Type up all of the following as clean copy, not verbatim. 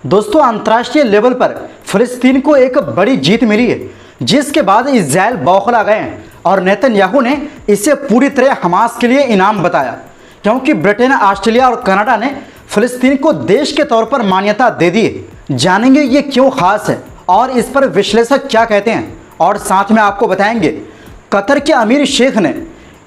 दोस्तों, अंतर्राष्ट्रीय लेवल पर फिलिस्तीन को एक बड़ी जीत मिली है, जिसके बाद इजराइल बौखला गए हैं और नेतन्याहू ने इसे पूरी तरह हमास के लिए इनाम बताया, क्योंकि ब्रिटेन, ऑस्ट्रेलिया और कनाडा ने फिलिस्तीन को देश के तौर पर मान्यता दे दी है। जानेंगे ये क्यों खास है और इस पर विश्लेषक क्या कहते हैं, और साथ में आपको बताएंगे कतर के अमीर शेख ने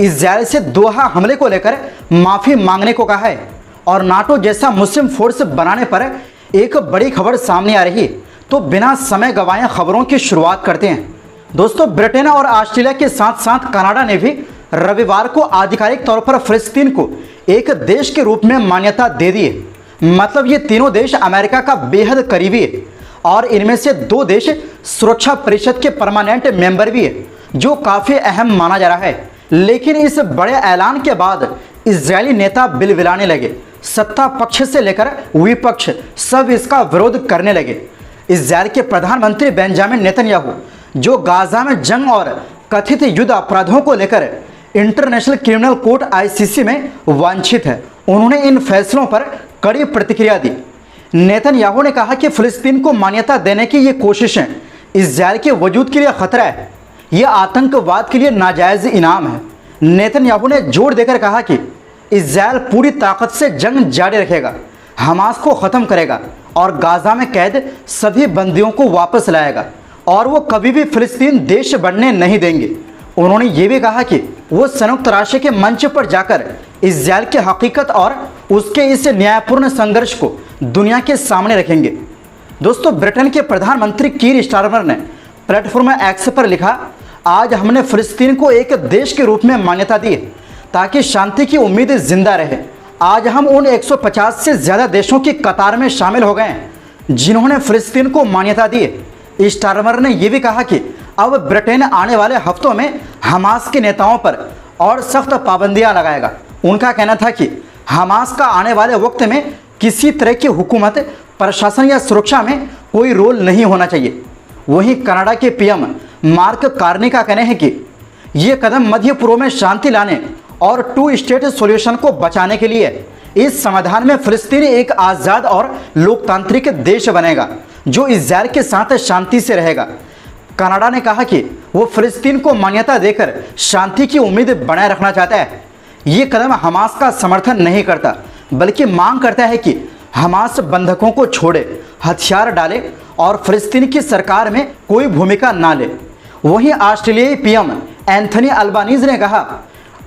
इजराइल से दोहा हमले को लेकर माफ़ी मांगने को कहा है, और नाटो जैसा मुस्लिम फोर्स बनाने पर एक बड़ी खबर सामने आ रही है। तो बिना समय गंवाए खबरों की शुरुआत करते हैं। दोस्तों, ब्रिटेन और ऑस्ट्रेलिया के साथ साथ कनाडा ने भी रविवार को आधिकारिक तौर पर फिलिस्तीन को एक देश के रूप में मान्यता दे दी है। मतलब ये तीनों देश अमेरिका का बेहद करीबी है और इनमें से 2 देश सुरक्षा परिषद के परमानेंट मेंबर भी है, जो काफ़ी अहम माना जा रहा है। लेकिन इस बड़े ऐलान के बाद इजरायली नेता बिलबिलाने लगे। सत्ता पक्ष से लेकर विपक्ष सब इसका विरोध करने लगे। इजरायल के प्रधानमंत्री बेंजामिन नेतन्याहू, जो गाजा में जंग और कथित युद्ध अपराधों को लेकर इंटरनेशनल क्रिमिनल कोर्ट ICC में वांछित है, उन्होंने इन फैसलों पर कड़ी प्रतिक्रिया दी। नेतन्याहू ने कहा कि फिलिस्तीन को मान्यता देने की ये कोशिशें इजरायल के वजूद के लिए खतरा है, यह आतंकवाद के लिए नाजायज़ इनाम है। नेतन्याहू ने जोर देकर कहा कि इजरायल पूरी ताकत से जंग जारी रखेगा, हमास को ख़त्म करेगा और गाजा में कैद सभी बंदियों को वापस लाएगा, और वो कभी भी फिलिस्तीन देश बनने नहीं देंगे। उन्होंने ये भी कहा कि वो संयुक्त राष्ट्र के मंच पर जाकर इजरायल की हकीकत और उसके इस न्यायपूर्ण संघर्ष को दुनिया के सामने रखेंगे। दोस्तों, ब्रिटेन के प्रधानमंत्री कीर स्टारमर ने प्लेटफॉर्म एक्स पर लिखा, आज हमने फिलिस्तीन को एक देश के रूप में मान्यता दी है ताकि शांति की उम्मीद जिंदा रहे। आज हम उन 150 से ज़्यादा देशों की कतार में शामिल हो गए हैं जिन्होंने फिलिस्तीन को मान्यता दी है। स्टारमर ने यह भी कहा कि अब ब्रिटेन आने वाले हफ्तों में हमास के नेताओं पर और सख्त पाबंदियां लगाएगा। उनका कहना था कि हमास का आने वाले वक्त में किसी तरह की हुकूमत, प्रशासन या सुरक्षा में कोई रोल नहीं होना चाहिए। वहीं कनाडा के PM मार्क कार्नी का कहना है कि ये कदम मध्य पूर्व में शांति लाने और 2 स्टेट सॉल्यूशन को बचाने के लिए इस समाधान में फिलिस्तीन एक आज़ाद और लोकतांत्रिक देश बनेगा जो इजरायल के साथ शांति से रहेगा। कनाडा ने कहा कि वो फिलिस्तीन को मान्यता देकर शांति की उम्मीद बनाए रखना चाहता है। ये कदम हमास का समर्थन नहीं करता, बल्कि मांग करता है कि हमास बंधकों को छोड़े, हथियार डाले और फिलिस्तीन की सरकार में कोई भूमिका ना ले। वहीं ऑस्ट्रेलियाई PM एंथनी अल्बानीज ने कहा,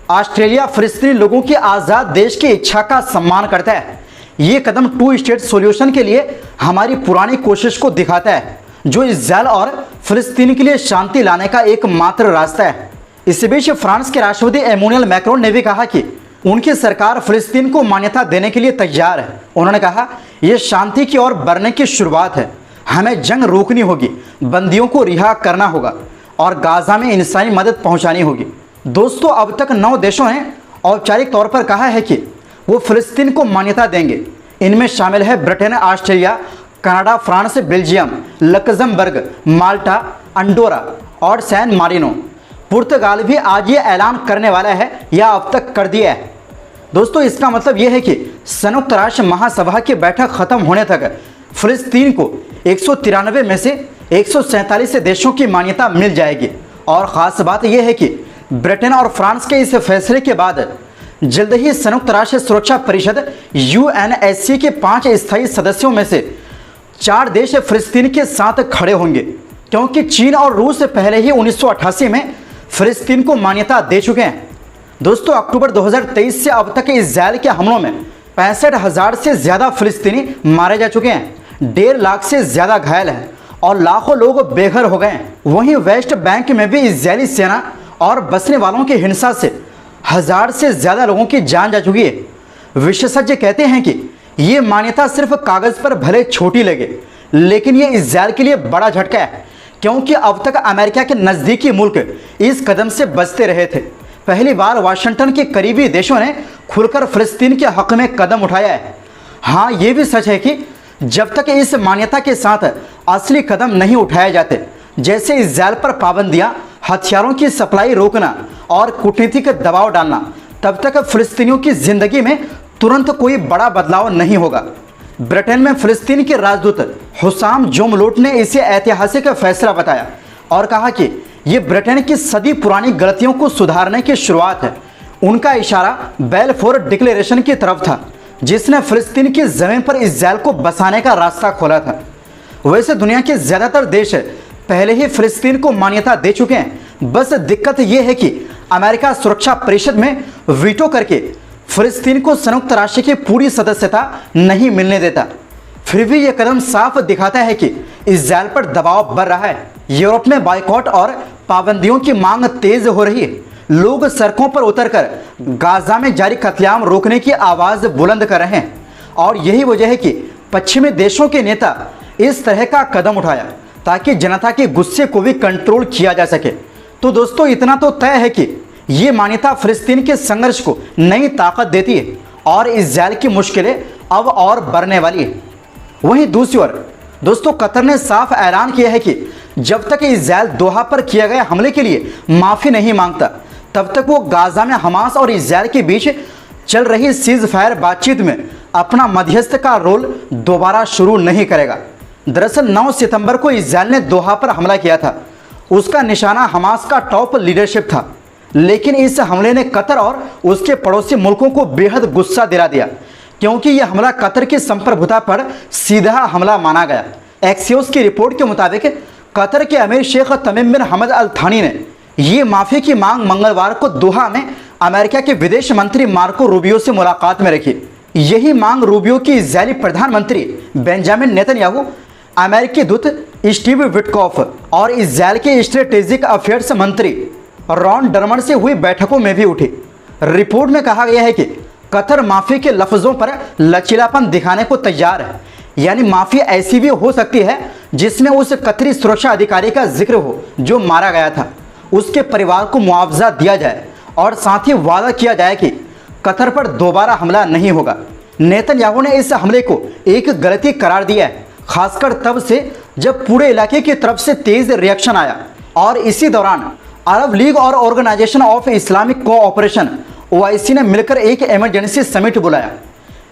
ऑस्ट्रेलिया फिलिस्तीनी लोगों की आज़ाद देश की इच्छा का सम्मान करता है। ये कदम 2 स्टेट सॉल्यूशन के लिए हमारी पुरानी कोशिश को दिखाता है, जो इजरायल और फिलिस्तीन के लिए शांति लाने का एकमात्र रास्ता है। इस बीच फ्रांस के राष्ट्रपति एमैनुअल मैक्रोन ने भी कहा कि उनकी सरकार फिलिस्तीन को मान्यता देने के लिए तैयार है। उन्होंने कहा, यह शांति की ओर बढ़ने की शुरुआत है। हमें जंग रोकनी होगी, बंदियों को रिहा करना होगा और गाजा में इंसानी मदद पहुंचानी होगी। दोस्तों, अब तक 9 देशों ने औपचारिक तौर पर कहा है कि वो फिलिस्तीन को मान्यता देंगे। इनमें शामिल है Britain, Australia, Canada, France, Belgium, Luxembourg, Malta, Andorra और सैन मारिनो। पुर्तगाल भी आज ये ऐलान करने वाला है या अब तक कर दिया है। दोस्तों, इसका मतलब यह है कि संयुक्त राष्ट्र महासभा की बैठक खत्म होने तक फिलिस्तीन को 193 में से 147 देशों की मान्यता मिल जाएगी। और ख़ास बात यह है कि ब्रिटेन और फ्रांस के इस फैसले के बाद जल्द ही संयुक्त राष्ट्र सुरक्षा परिषद UNSC के 5 स्थायी सदस्यों में से 4 देश फिलिस्तीन के साथ खड़े होंगे, क्योंकि चीन और रूस पहले ही 1988 में फिलिस्तीन को मान्यता दे चुके हैं। दोस्तों, अक्टूबर 2023 से अब तक इजरायल के हमलों में 65,000 से ज़्यादा फिलिस्तीनी मारे जा चुके हैं, 1.5 लाख से ज़्यादा घायल हैं और लाखों लोग बेघर हो गए हैं। वहीं वेस्ट बैंक में भी इजरायली सेना और बसने वालों की हिंसा से 1000 से ज़्यादा लोगों की जान जा चुकी है। विशेषज्ञ कहते हैं कि ये मान्यता सिर्फ कागज़ पर भले छोटी लगे, लेकिन ये इजरायल के लिए बड़ा झटका है, क्योंकि अब तक अमेरिका के नज़दीकी मुल्क इस कदम से बचते रहे थे। पहली बार वाशिंगटन के करीबी देशों ने खुलकर फिलिस्तीन के हक़ में कदम उठाया है। हाँ, ये भी सच है कि जब तक इस मान्यता के साथ असली कदम नहीं उठाए जाते, जैसे इजरायल पर पाबंदियां, हथियारों की सप्लाई रोकना और कूटनीतिक दबाव डालना, तब तक फिलिस्तीनियों की ज़िंदगी में तुरंत कोई बड़ा बदलाव नहीं होगा। ब्रिटेन में फिलिस्तीन के राजदूत हुसाम जोमलोट ने इसे ऐतिहासिक फैसला बताया और कहा कि ये ब्रिटेन की सदी पुरानी गलतियों को सुधारने की शुरुआत है। उनका इशारा बैलफोर डिक्लेरेशन की तरफ था, जिसने फिलिस्तीन की ज़मीन पर इस्राएल को बसाने का रास्ता खोला था। वैसे दुनिया के ज़्यादातर देश पहले ही फिलिस्तीन को मान्यता दे चुके हैं। बस दिक्कत यह है कि अमेरिका सुरक्षा परिषद में वीटो करके फिलिस्तीन को संयुक्त राष्ट्र की पूरी सदस्यता नहीं मिलने देता। फिर भी यह कदम साफ दिखाता है कि इस्राएल पर दबाव बढ़ रहा है। यूरोप में बायकॉट और पाबंदियों की मांग तेज हो रही है। लोग सड़कों पर उतरकर गाजा में जारी कत्लेआम रोकने की आवाज़ बुलंद कर रहे हैं और यही वजह है कि पश्चिमी देशों के नेता इस तरह का कदम उठाया ताकि जनता के गुस्से को भी कंट्रोल किया जा सके। तो दोस्तों, इतना तो तय है कि ये मान्यता फिलिस्तीन के संघर्ष को नई ताकत देती है और इस्राएल की मुश्किलें अब और बढ़ने वाली है। वहीं दूसरी ओर दोस्तों, कतर ने साफ ऐलान किया है कि जब तक इस्राएल दोहा पर किए गए हमले के लिए माफ़ी नहीं मांगता, तब तक वो गाजा में हमास और इस्राएल के बीच चल रही सीज फायर बातचीत में अपना मध्यस्थ का रोल दोबारा शुरू नहीं करेगा। दरअसल 9 सितंबर को इस्राएल ने दोहा पर हमला किया था। उसका निशाना हमास का टॉप लीडरशिप था, लेकिन इस हमले ने कतर और उसके पड़ोसी मुल्कों को बेहद गुस्सा दिला दिया, क्योंकि यह हमला कतर की संप्रभुता पर सीधा हमला माना गया। एक्सियोस की रिपोर्ट के मुताबिक कतर के अमीर शेख तमीम बिन हमद अल थानी ने ये माफ़ी की मांग मंगलवार को दोहा में अमेरिका के विदेश मंत्री मार्को रूबियो से मुलाकात में रखी। यही मांग रूबियो की इजरायली प्रधानमंत्री बेंजामिन नेतन्याहू, अमेरिकी दूत स्टीव विटकॉफ और इजरायल के स्ट्रेटेजिक अफेयर्स मंत्री रॉन डर्मन से हुई बैठकों में भी उठी। रिपोर्ट में कहा गया है कि कतर माफ़ी के लफ्ज़ों पर लचीलापन दिखाने को तैयार है, यानी माफ़ी ऐसी भी हो सकती है जिसमें उस कतरी सुरक्षा अधिकारी का जिक्र हो जो मारा गया था, उसके परिवार को मुआवजा दिया जाए और साथ ही वादा किया जाए कि कतर पर दोबारा हमला नहीं होगा। नेतन्याहू ने इस हमले को एक गलती करार दिया है, खासकर तब से जब पूरे इलाके की तरफ से तेज रिएक्शन आया और इसी दौरान अरब लीग और organisation of Islamic cooperation OIC ने मिलकर एक इमरजेंसी समिट बुलाया।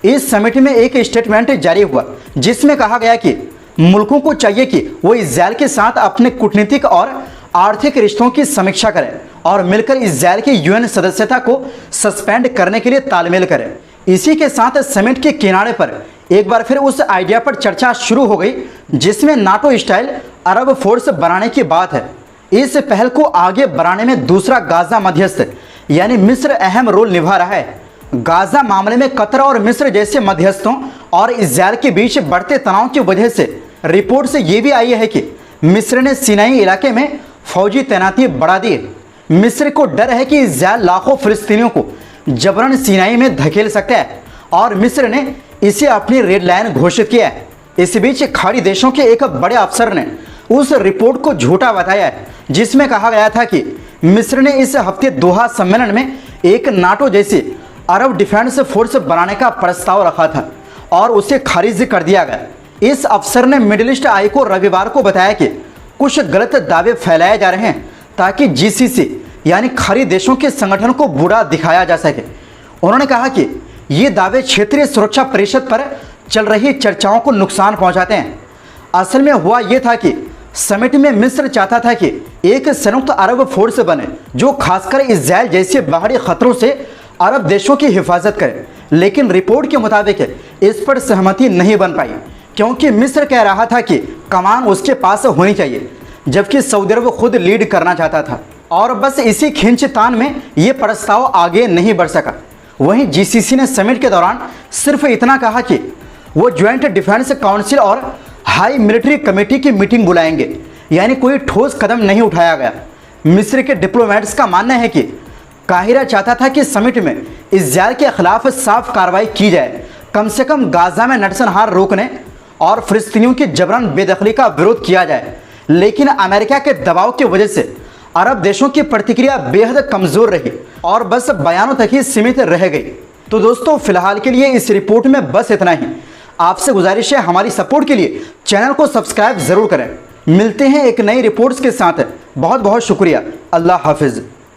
इस समिट में एक स्टेटमेंट जारी हुआ जिसमें कहा गया कि मुल्कों को चाहिए कि वो इस्राएल के साथ अपने कूटनीतिक और आर्थिक रिश्तों की समीक्षा करें और मिलकर इस्राएल की UN सदस्यता को सस्पेंड करने के लिए तालमेल करें। इसी के साथ समिट के किनारे पर एक बार फिर उस आइडिया पर चर्चा शुरू हो गई जिसमें नाटो स्टाइल अरब फोर्स बनाने की बात है। इस पहल को आगे बढ़ाने में दूसरा गाजा मध्यस्थ यानी मिस्र अहम रोल निभा रहा है। गाजा मामले में कतर और मिस्र जैसे मध्यस्थों और इस्राएल के बीच बढ़ते तनाव की वजह से रिपोर्ट से ये भी आई है कि मिस्र ने सिनाई इलाके में फौजी तैनाती बढ़ा दी है। मिस्र को डर है कि इस्राएल लाखों फिलिस्तीनियों को जबरन सिनाई में धकेल सकता है और मिस्र ने इसे अपनी रेड लाइन घोषित किया है। इस बीच खाड़ी देशों के एक बड़े अफसर ने उस रिपोर्ट को झूठा बताया है जिसमें कहा गया था कि मिस्र ने इस हफ्ते दोहा सम्मेलन में एक नाटो जैसी अरब डिफेंस फोर्स बनाने का प्रस्ताव रखा था और उसे खारिज कर दिया गया। इस अफसर ने मिडिल ईस्ट आई को रविवार को बताया कि कुछ गलत दावे फैलाए जा रहे हैं ताकि GCC यानी खाड़ी देशों के संगठन को बुरा दिखाया जा सके। उन्होंने कहा कि ये दावे क्षेत्रीय सुरक्षा परिषद पर चल रही चर्चाओं को नुकसान पहुंचाते हैं। असल में हुआ ये था कि समिट में मिस्र चाहता था कि एक संयुक्त अरब फोर्स बने जो खासकर इस्राएल जैसे बाहरी खतरों से अरब देशों की हिफाजत करे, लेकिन रिपोर्ट के मुताबिक इस पर सहमति नहीं बन पाई क्योंकि मिस्र कह रहा था कि कमान उसके पास होनी चाहिए, जबकि सऊदी अरब खुद लीड करना चाहता था और बस इसी खींचतान में ये प्रस्ताव आगे नहीं बढ़ सका। वहीं GCC ने समिट के दौरान सिर्फ इतना कहा कि वो ज्वाइंट डिफेंस काउंसिल और हाई मिलिट्री कमेटी की मीटिंग बुलाएंगे, यानी कोई ठोस कदम नहीं उठाया गया। मिस्र के डिप्लोमेट्स का मानना है कि काहिरा चाहता था कि समिट में इस्राएल के खिलाफ साफ कार्रवाई की जाए, कम से कम गाजा में नरसंहार रोकने और फिलिस्तीनियों की जबरन बेदखली का विरोध किया जाए, लेकिन अमेरिका के दबाव की वजह से अरब देशों की प्रतिक्रिया बेहद कमज़ोर रही और बस बयानों तक ही सीमित रह गई। तो दोस्तों, फिलहाल के लिए इस रिपोर्ट में बस इतना ही। आपसे गुजारिश है हमारी सपोर्ट के लिए चैनल को सब्सक्राइब ज़रूर करें। मिलते हैं एक नई रिपोर्ट्स के साथ। बहुत बहुत शुक्रिया। अल्लाह हाफिज़।